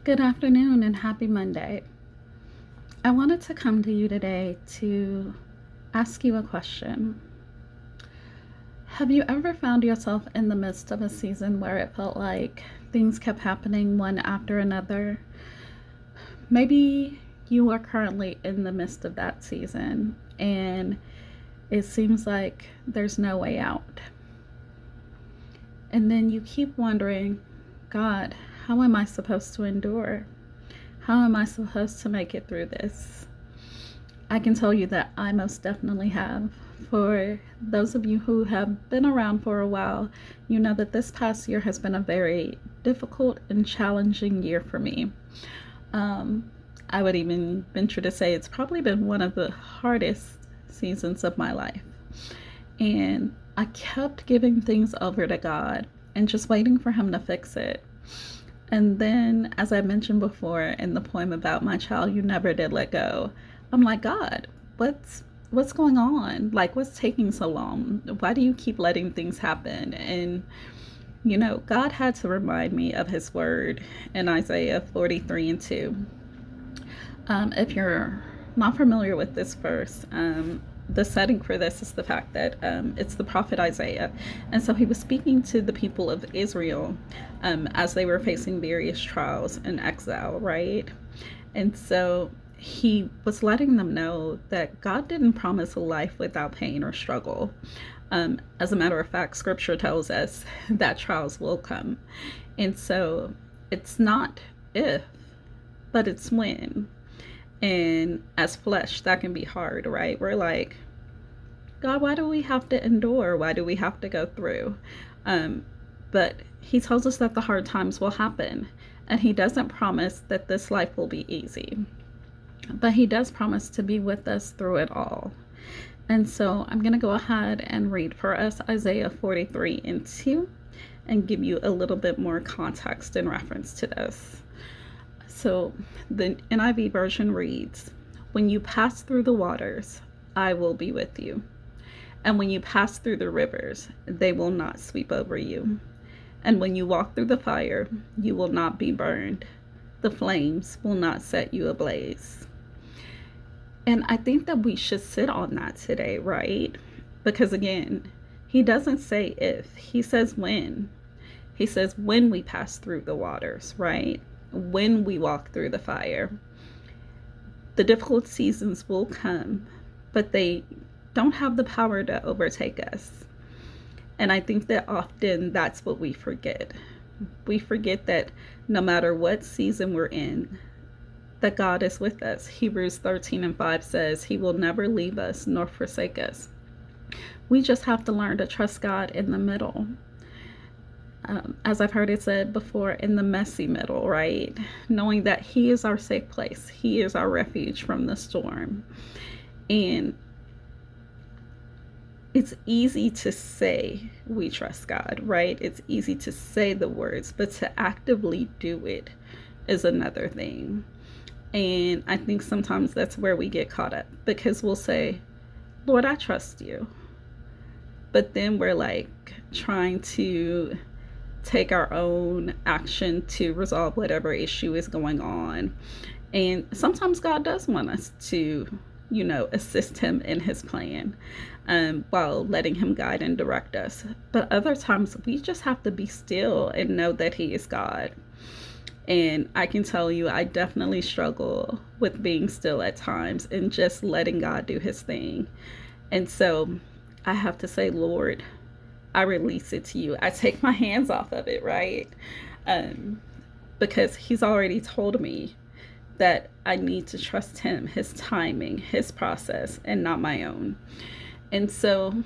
Good afternoon and happy Monday. I wanted to come to you today to ask you a question. Have you ever found yourself in the midst of a season where it felt like things kept happening one after another? Maybe you are currently in the midst of that season and it seems like there's no way out. And then you keep wondering, God, how am I supposed to endure? How am I supposed to make it through this? I can tell you that I most definitely have. For those of you who have been around for a while, you know that this past year has been a very difficult and challenging year for me. I would even venture to say it's probably been one of the hardest seasons of my life. And I kept giving things over to God and just waiting for Him to fix it. And then, as I mentioned before in the poem about my child, you never did let go. I'm like, God, what's going on? Like, what's taking so long? Why do you keep letting things happen? And God had to remind me of His word in Isaiah 43:2. If you're not familiar with this verse, the setting for this is the fact that it's the prophet Isaiah. And so he was speaking to the people of Israel as they were facing various trials and exile, right? And so he was letting them know that God didn't promise a life without pain or struggle. As a matter of fact, scripture tells us that trials will come. And so it's not if, but it's when. And as flesh, that can be hard, right? We're like, God, why do we have to endure? Why do we have to go through? But He tells us that the hard times will happen. And He doesn't promise that this life will be easy. But He does promise to be with us through it all. And so I'm going to go ahead and read for us Isaiah 43:2 and give you a little bit more context in reference to this. So the NIV version reads, "When you pass through the waters, I will be with you. And when you pass through the rivers, they will not sweep over you. And when you walk through the fire, you will not be burned. The flames will not set you ablaze." And I think that we should sit on that today, right? Because again, He doesn't say if, He says when. He says when we pass through the waters, right? When we walk through the fire. The difficult seasons will come, but they don't have the power to overtake us. And I think that often that's what we forget. We forget that no matter what season we're in, that God is with us. Hebrews 13:5 says He will never leave us nor forsake us. We just have to learn to trust God in the middle. As I've heard it said before, in the messy middle, right? Knowing that He is our safe place. He is our refuge from the storm. And it's easy to say we trust God, right? It's easy to say the words, but to actively do it is another thing. And I think sometimes that's where we get caught up, because we'll say, Lord, I trust you. But then we're like trying to take our own action to resolve whatever issue is going on. And sometimes God does want us to, assist Him in His plan while letting Him guide and direct us. But other times we just have to be still and know that He is God. And I can tell you, I definitely struggle with being still at times and just letting God do His thing. And so I have to say, Lord, I release it to you. I take my hands off of it, right? Because He's already told me that I need to trust Him, His timing, His process, and not my own. And so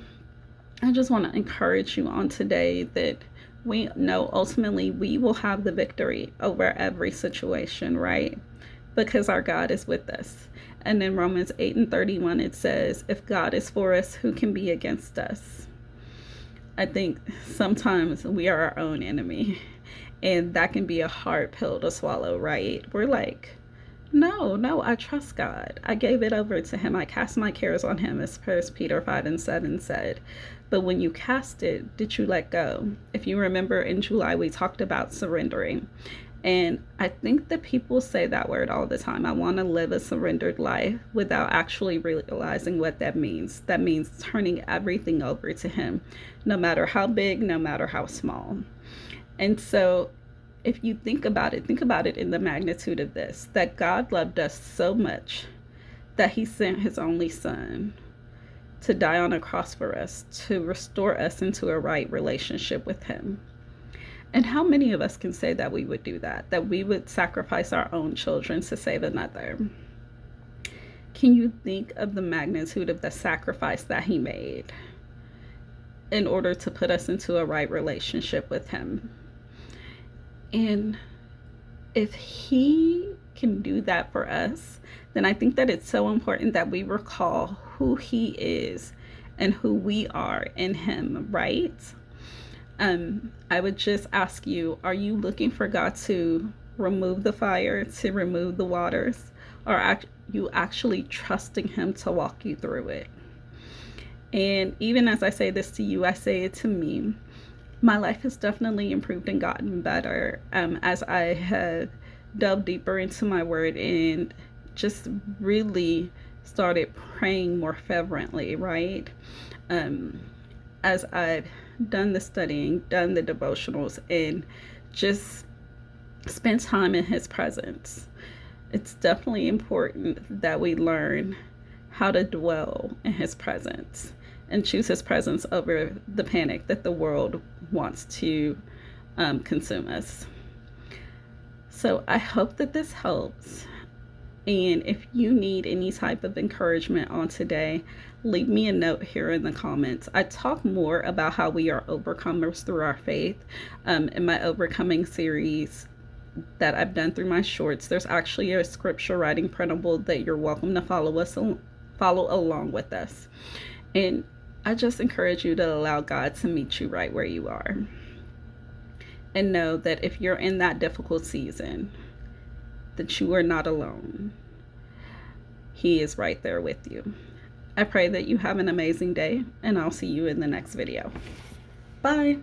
I just want to encourage you on today that we know ultimately we will have the victory over every situation, right? Because our God is with us. And in Romans 8:31, it says, if God is for us, who can be against us? I think sometimes we are our own enemy, and that can be a hard pill to swallow, right? We're like, no, I trust God. I gave it over to Him. I cast my cares on Him, as 1 Peter 5:7 said. But when you cast it, did you let go? If you remember in July, we talked about surrendering. And I think that people say that word all the time. I want to live a surrendered life, without actually realizing what that means. That means turning everything over to Him, no matter how big, no matter how small. And so if you think about it in the magnitude of this, that God loved us so much that He sent His only Son to die on a cross for us, to restore us into a right relationship with Him. And how many of us can say that we would do that? That we would sacrifice our own children to save another? Can you think of the magnitude of the sacrifice that He made in order to put us into a right relationship with Him? And if He can do that for us, then I think that it's so important that we recall who He is and who we are in Him, right? I would just ask you, are you looking for God to remove the fire, to remove the waters, or are you actually trusting Him to walk you through it? And even as I say this to you, I say it to me. My life has definitely improved and gotten better as I have delved deeper into my word and just really started praying more fervently, right? As I've done the studying, done the devotionals, and just spent time in His presence. It's definitely important that we learn how to dwell in His presence and choose His presence over the panic that the world wants to consume us. So I hope that this helps. And if you need any type of encouragement on today, leave me a note here in the comments. I talk more about how we are overcomers through our faith in my overcoming series that I've done through my shorts. There's actually a scripture writing printable that you're welcome to follow along with us. And I just encourage you to allow God to meet you right where you are. And know that if you're in that difficult season, that you are not alone. He is right there with you. I pray that you have an amazing day, and I'll see you in the next video. Bye.